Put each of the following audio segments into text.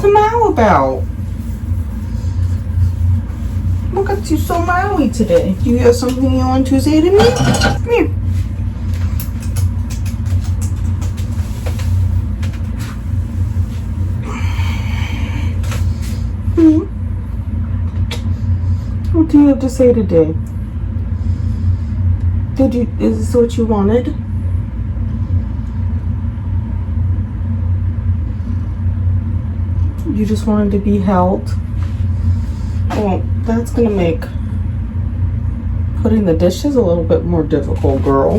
to Mal about? Look at you so Maui today. Do you have something you want to say to me? Come here. What do you have to say today? Is this what you wanted? You just wanted to be held? Well, that's gonna make putting the dishes a little bit more difficult, girl.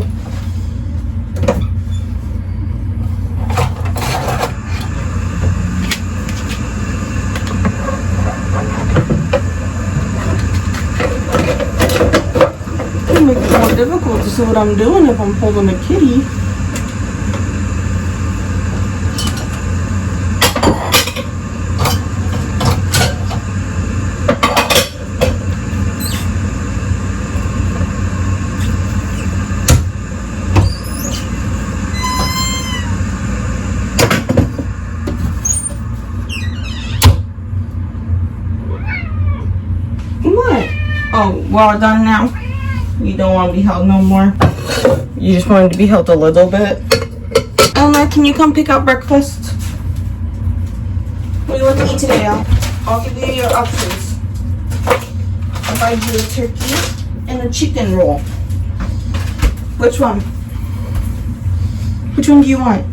It'll make it more difficult to see what I'm doing if I'm holding a kitty. Oh, well done now? You don't want to be held no more? You just wanted to be held a little bit? Eleanor, can you come pick up breakfast? What do you want to eat today, Al? I'll give you your options. I'll buy you a turkey and a chicken roll. Which one? Which one do you want?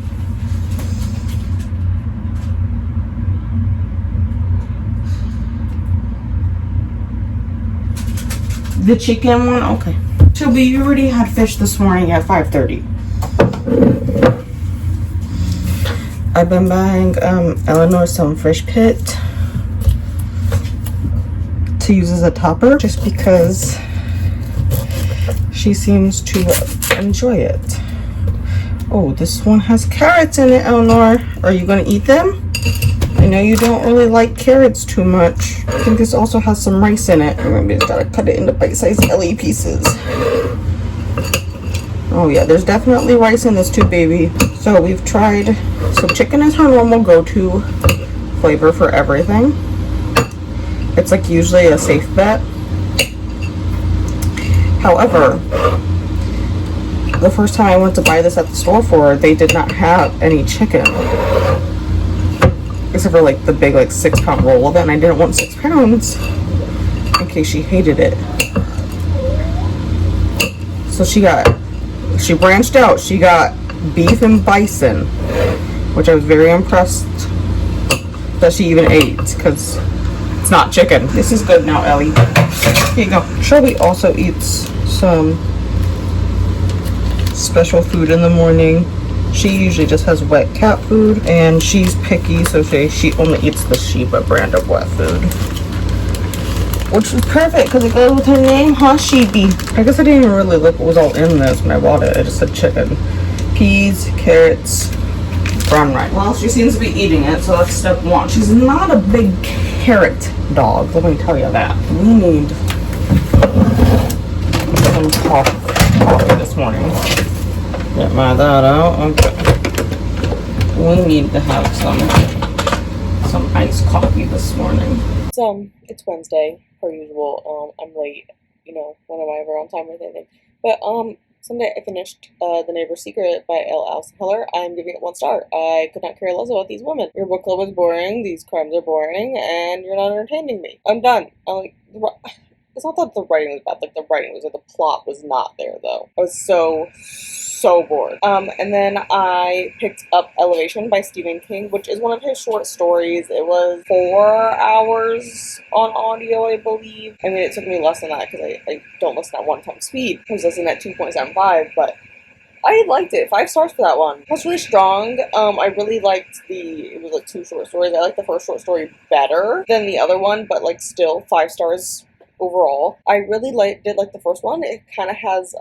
The chicken one? Okay. Shelby, you already had fish this morning at 5:30. I've been buying Eleanor some fish pit to use as a topper just because she seems to enjoy it. Oh, this one has carrots in it, Eleanor. Are you going to eat them? I know you don't really like carrots too much. I think this also has some rice in it. Maybe just gotta cut it into bite-sized Ellie pieces. Oh yeah, there's definitely rice in this too, baby. So we've tried, so chicken is her normal go-to flavor for everything. It's like usually a safe bet. However, the first time I went to buy this at the store for her, they did not have any chicken. Except for like the big like 6-pound roll of it, and I didn't want 6 pounds in case she hated it. So she branched out. She got beef and bison, which I was very impressed that she even ate because it's not chicken. This is good now, Ellie. Here you go. Shelby also eats some special food in the morning. She usually just has wet cat food, and she's picky, so she only eats the Sheba brand of wet food. Which is perfect, because it goes with her name, huh, Sheby? I guess I didn't even really look what was all in this when I bought it. I just said chicken. Peas, carrots, brown rice. Well, she seems to be eating it, so that's step one. She's not a big carrot dog, let me tell you that. We need some coffee this morning. Get that out. Okay. We need to have some iced coffee this morning. It's Wednesday, per usual. I'm late, when am I ever on time with anything? But, Sunday I finished The Neighbor's Secret by Allison Heller. I'm giving it 1 star. I could not care less about these women. Your book club is boring, these crimes are boring, and you're not entertaining me. I'm done. It's not that the writing was bad, like the writing was, the plot was not there, though. I was so bored. And then I picked up Elevation by Stephen King, which is one of his short stories. It was 4 hours on audio, I believe. I mean, it took me less than that because I don't listen at 1 times speed. I was listening at 2.75, but I liked it. 5 stars for that one. That's really strong. I really liked it was like 2 short stories. I liked the first short story better than the other one, but like still 5 stars overall. I really did like the first one. It kind of has,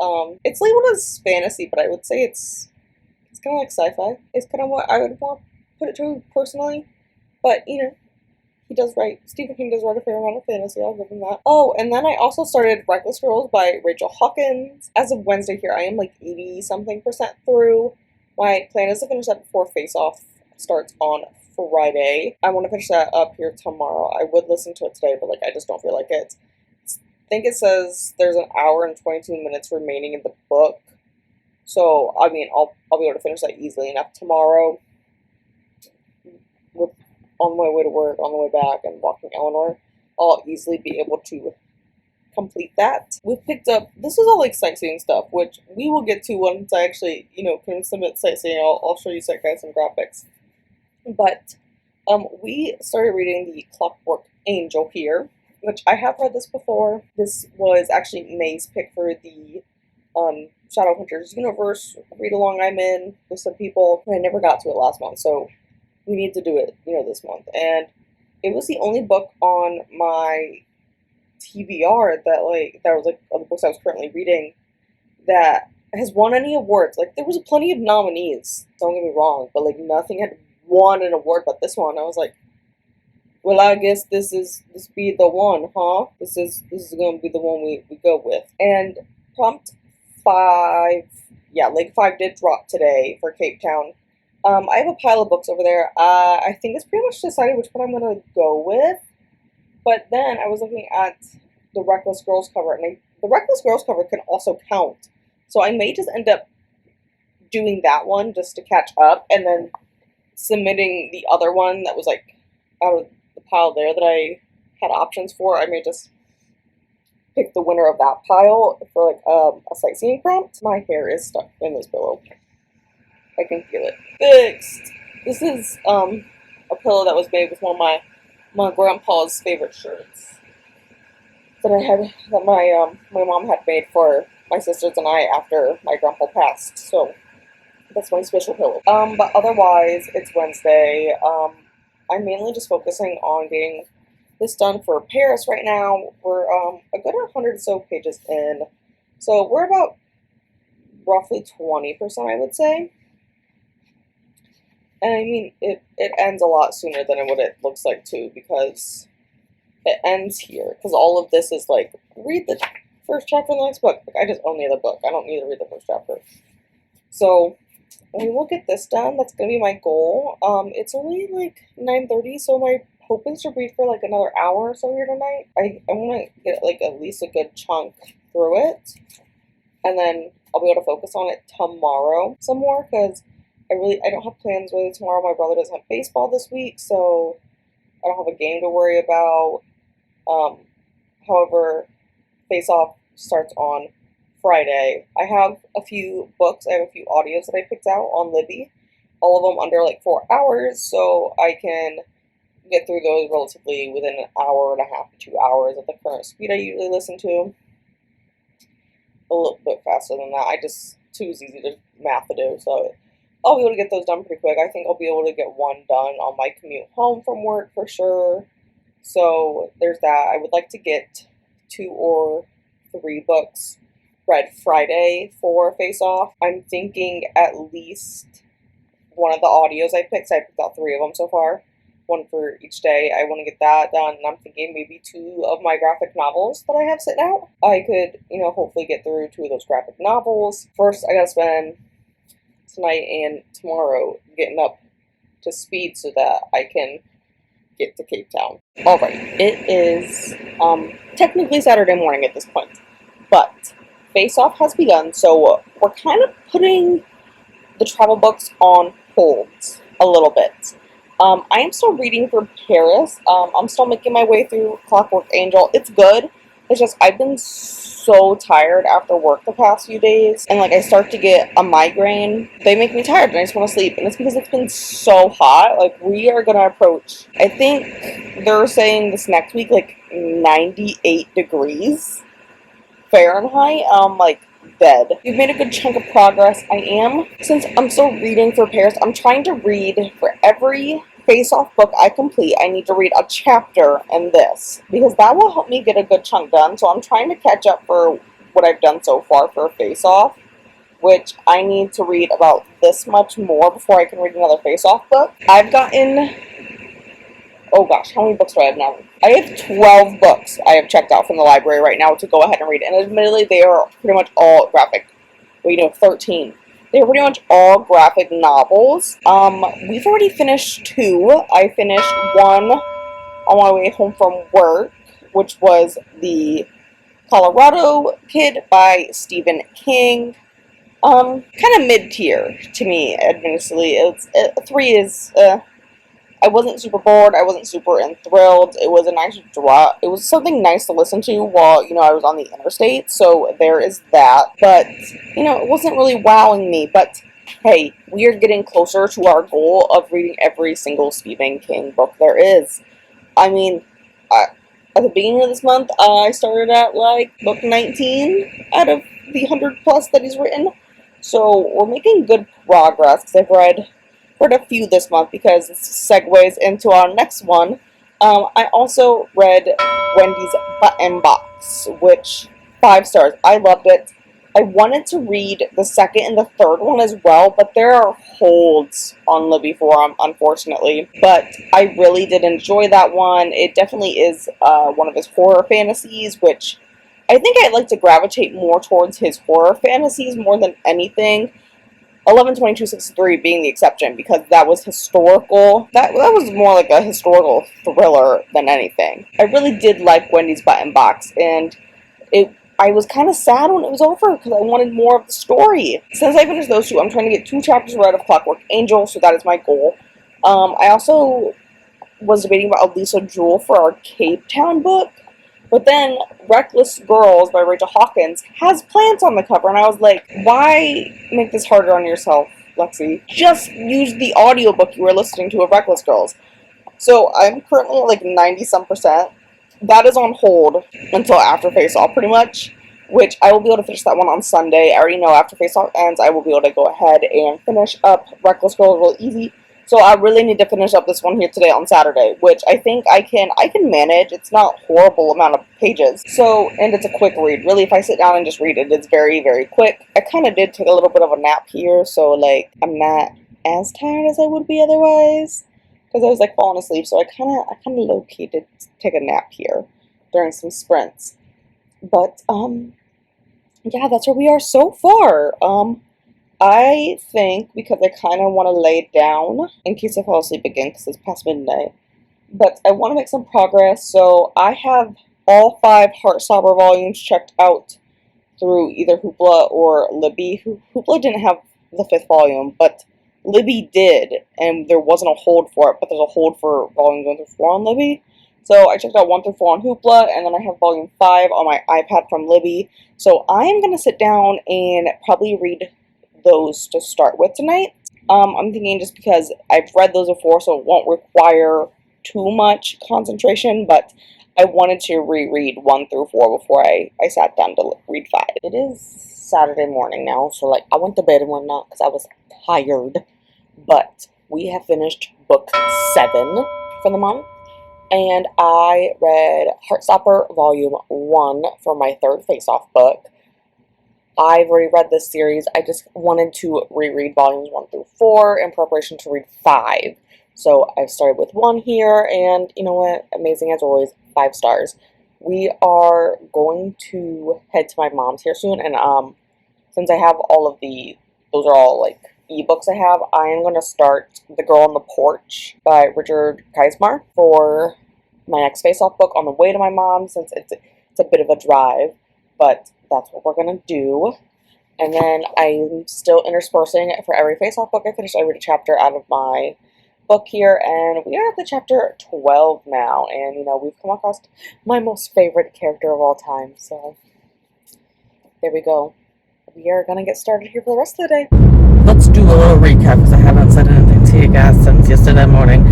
it's labeled as fantasy, but I would say it's kind of like sci-fi. It's kind of what I would want to put it to personally, but he does write, Stephen King does write a fair amount of fantasy, I'll give him that. Oh, and then I also started Reckless Girls by Rachel Hawkins. As of Wednesday here, I am like 80-something% through. My plan is to finish that before Face Off starts on Friday. I want to finish that up here tomorrow. I would listen to it today, but like I just don't feel like it. I think it says there's an hour and 22 minutes remaining in the book. So I mean, I'll be able to finish that easily enough tomorrow. With on my way to work, on the way back, and walking Eleanor, I'll easily be able to complete that. We've picked up, this is all like sightseeing stuff, which we will get to once I actually, can submit sightseeing. I'll show you guys some graphics. But we started reading the Clockwork Angel here, which I have read this before. This was actually May's pick for the Shadowhunters universe read along I'm in with some people. I never got to it last month, so we need to do it, this month. And it was the only book on my TBR that was like of the books I was currently reading that has won any awards. Like there was plenty of nominees, don't get me wrong, but like nothing had won an award but this one. I was like, well, I guess this be the one, huh? This is gonna be the one we go with. And prompt 5, Leg 5 did drop today for Cape Town. I have a pile of books over there. I think it's pretty much decided which one I'm gonna go with. But then I was looking at the Reckless Girls cover, and the Reckless Girls cover can also count. So I may just end up doing that one just to catch up, and then submitting the other one that was like out of the pile there that I had options for. I may just pick the winner of that pile for like a sightseeing prompt. My hair is stuck in this pillow. I can feel it. Fixed! This is a pillow that was made with one of my grandpa's favorite shirts that my mom had made for my sisters and I after my grandpa passed. So that's my special pillow. But otherwise, it's Wednesday. I'm mainly just focusing on getting this done for Paris right now. We're a good 100 or so pages in, so we're about roughly 20%, I would say. And I mean, it ends a lot sooner than what it looks like too, because it ends here. Because all of this is like, read the first chapter in the next book. Like, I just own the other book. I don't need to read the first chapter. So we will get this done. That's gonna be my goal. It's only like 9:30, so my hope is to read for like another hour or so here tonight. I want to get like at least a good chunk through it, and then I'll be able to focus on it tomorrow some more, because I don't have plans really tomorrow. My brother doesn't have baseball this week, so I don't have a game to worry about. However, Face Off starts on Friday. I have a few books, I have a few audios that I picked out on Libby, all of them under like 4 hours, so I can get through those relatively within an hour and a half to 2 hours at the current speed I usually listen to. A little bit faster than that. Too easy to math to do, so I'll be able to get those done pretty quick. I think I'll be able to get one done on my commute home from work for sure. So there's that. I would like to get 2 or 3 books read Friday for Face Off. I'm thinking at least one of the audios I picked. So I picked out 3 of them so far. 1 for each day. I want to get that done. And I'm thinking maybe 2 of my graphic novels that I have sitting out. I could, hopefully get through 2 of those graphic novels. First, I gotta spend tonight and tomorrow getting up to speed so that I can get to Cape Town. Alright, it is technically Saturday morning at this point, but Face Off has begun, so we're kind of putting the travel books on hold a little bit. I am still reading for Paris. I'm still making my way through Clockwork Angel. It's good. It's just I've been so tired after work the past few days, and like I start to get a migraine. They make me tired and I just want to sleep, and it's because it's been so hot. Like we are gonna approach, I think they're saying this next week, like 98 degrees Fahrenheit. Like dead. We've made a good chunk of progress. Since I'm still reading for Paris, I'm trying to read for every Face Off book I complete. I need to read a chapter in this, because that will help me get a good chunk done. So I'm trying to catch up for what I've done so far for Face Off, which I need to read about this much more before I can read another Face Off book. I've gotten, oh gosh, how many books do I have now? I have 12 books I have checked out from the library right now to go ahead and read, and admittedly they are pretty much all graphic. Well, 13. They're pretty much all graphic novels. We've already finished 2. I finished 1 on my way home from work, which was the Colorado Kid by Stephen King. Kind of mid-tier to me, admittedly. 3 is, I wasn't super bored, I wasn't super enthralled. It was a nice draw. It was something nice to listen to while, I was on the interstate, so there is that. But, it wasn't really wowing me. But, hey, we are getting closer to our goal of reading every single Stephen King book there is. I mean, at the beginning of this month, I started at, book 19 out of the 100 plus that he's written. So, we're making good progress, because I've read a few this month, because this segues into our next one. I also read Wendy's Button Box, which 5 stars. I loved it. I wanted to read the second and the third one as well, but there are holds on Libby Forum, unfortunately. But I really did enjoy that one. It definitely is one of his horror fantasies, which I think I'd like to gravitate more towards his horror fantasies more than anything. 11/22/63 being the exception, because that was historical. That was more like a historical thriller than anything. I really did like Wendy's Button Box, and I was kind of sad when it was over, because I wanted more of the story. Since I finished those 2, I'm trying to get 2 chapters read of Clockwork Angel, so that is my goal. I also was debating about Elisa Jewell for our Cape Town book, but then Reckless Girls by Rachel Hawkins has plants on the cover, and I was like, why make this harder on yourself, Lexi? Just use the audiobook you were listening to of Reckless Girls. So I'm currently at 90-some%. That is on hold until after Face Off, pretty much, which I will be able to finish that one on Sunday. I already know after Face Off ends, I will be able to go ahead and finish up Reckless Girls real easy. So I really need to finish up this one here today on Saturday, which I think I can manage. It's not a horrible amount of pages. So, and it's a quick read. Really, if I sit down and just read it, it's very, very quick. I kind of did take a little bit of a nap here, so I'm not as tired as I would be otherwise, because I was falling asleep. So I kind of low-key did take a nap here during some sprints. But yeah, that's where we are so far. I think, because I kind of want to lay down in case I fall asleep again, because it's past midnight, but I want to make some progress. So I have all 5 Heartstopper volumes checked out through either Hoopla or Libby. Hoopla didn't have the 5th volume, but Libby did, and there wasn't a hold for it, but there's a hold for volumes 1 through 4 on Libby. So I checked out 1 through 4 on Hoopla, and then I have volume 5 on my iPad from Libby. So I am going to sit down and probably read those to start with tonight. I'm thinking, just because I've read those before, so it won't require too much concentration, but I wanted to reread 1 through 4 before I sat down to read 5. It is Saturday morning now, so I went to bed and whatnot because I was tired, but we have finished book 7 for the month, and I read Heartstopper volume 1 for my 3rd face-off book. I've already read this series. I just wanted to reread volumes 1 through 4 in preparation to read 5. So I've started with 1 here, and you know what? Amazing as always, 5 stars. We are going to head to my mom's here soon, and since I have all of those are all ebooks I have, I am going to start The Girl on the Porch by Richard Kaismar for my next face-off book on the way to my mom, since it's a bit of a drive, but that's what we're going to do. And then I'm still interspersing for every face-off book I finish. I read a chapter out of my book here, and we are at the chapter 12 now, and we've come across my most favorite character of all time, so there we go. We are going to get started here for the rest of the day. Let's do a little recap, because I haven't said anything to you guys since yesterday morning.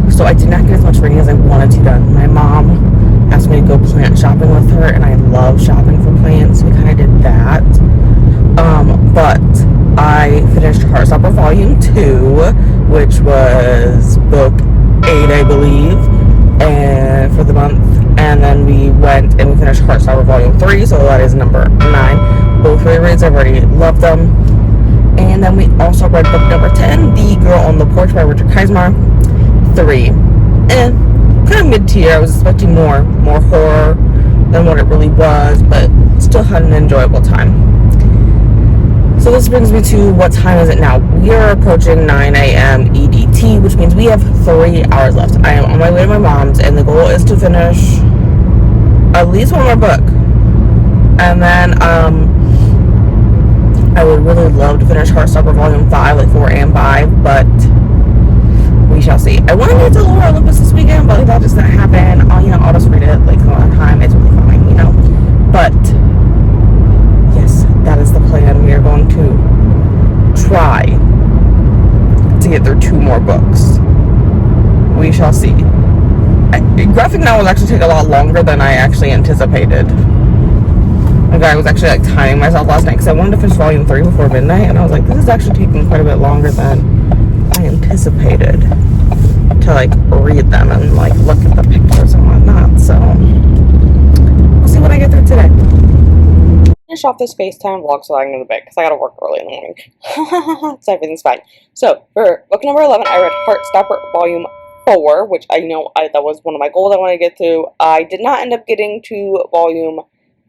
So I did not get as much reading as I wanted to done. My mom asked me to go plant shopping with her, and I love shopping for plants. We kind of did that. But I finished Heartstopper Volume 2, which was book 8, I believe, and for the month. And then we went and we finished Heartstopper Volume 3, so that is number 9. Both rereads, I've already loved them. And then we also read book number 10, The Girl on the Porch by Richard Kaismar 3. And kind of mid-tier. I was expecting more horror than what it really was, but still had an enjoyable time. So this brings me to what time is it now? We are approaching 9 a.m. EDT, which means we have 3 hours left. I am on my way to my mom's, and the goal is to finish at least one more book. And then I would really love to finish Heartstopper Volume 5, like 4 and 5, but we shall see. I want to get to Laura Olympus this weekend, but like, that just didn't happen. I'll just read it like on time. It's really fine, you know. But yes, that is the plan. We are going to try to get through 2 more books. We shall see. Graphic novels actually take a lot longer than I actually anticipated. Like, I was actually like timing myself last night because I wanted to finish volume 3 before midnight, and I was like, this is actually taking quite a bit longer than I anticipated to like read them and like look at the pictures and whatnot. So we'll see what I get through today. Finish off this FaceTime vlog so I can go to bed because I gotta work early in the morning. So everything's fine. So for book number 11, I read Heartstopper Volume 4, which I know that was one of my goals I want to get through. I did not end up getting to Volume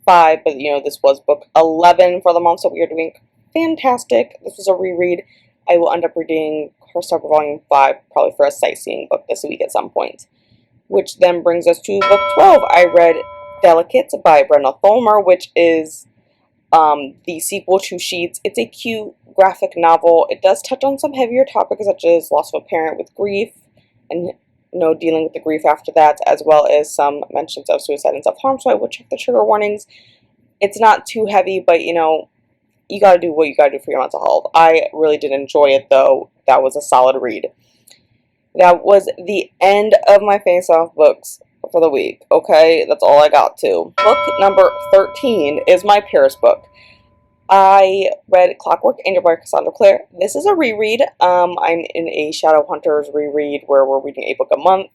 5, but this was book 11 for the month, so we are doing fantastic. This was a reread. I will end up reading Heartstopper Volume 5 probably for a sightseeing book this week at some point. Which then brings us to book 12. I read Delicate by Brenda Tholmer, which is the sequel to Sheets. It's a cute graphic novel. It does touch on some heavier topics such as loss of a parent with grief and dealing with the grief after that, as well as some mentions of suicide and self-harm, so I would check the trigger warnings. It's not too heavy, but you gotta do what you gotta do for your mental health. I really did enjoy it, though. That was a solid read. That was the end of my face-off books for the week. Okay, that's all I got to. Book number 13 is my Paris book. I read Clockwork Angel by Cassandra Clare. This is a reread. I'm in a Shadowhunters reread where we're reading a book a month.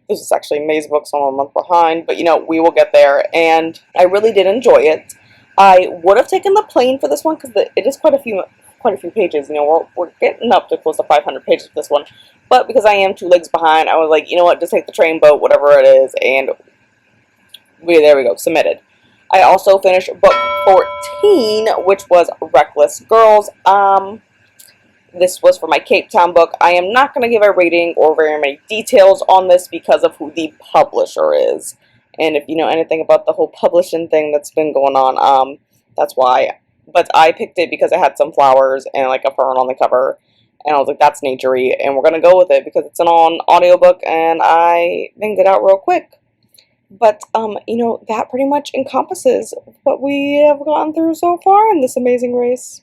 This is actually May's book, so I'm a month behind, but we will get there, and I really did enjoy it. I would have taken the plane for this one because it is quite a few pages. We're getting up to close to 500 pages for this one, but because I am 2 legs behind, I was like, you know what, just take the train, boat, whatever it is, and there we go, submitted. I also finished book 14, which was Reckless Girls. This was for my Cape Town book. I am not going to give a rating or very many details on this because of who the publisher is. And if you know anything about the whole publishing thing that's been going on, that's why. But I picked it because it had some flowers and like a fern on the cover. And I was like, that's naturey, and we're going to go with it because it's an audiobook, and I banged it out real quick. But, that pretty much encompasses what we have gone through so far in this amazing race.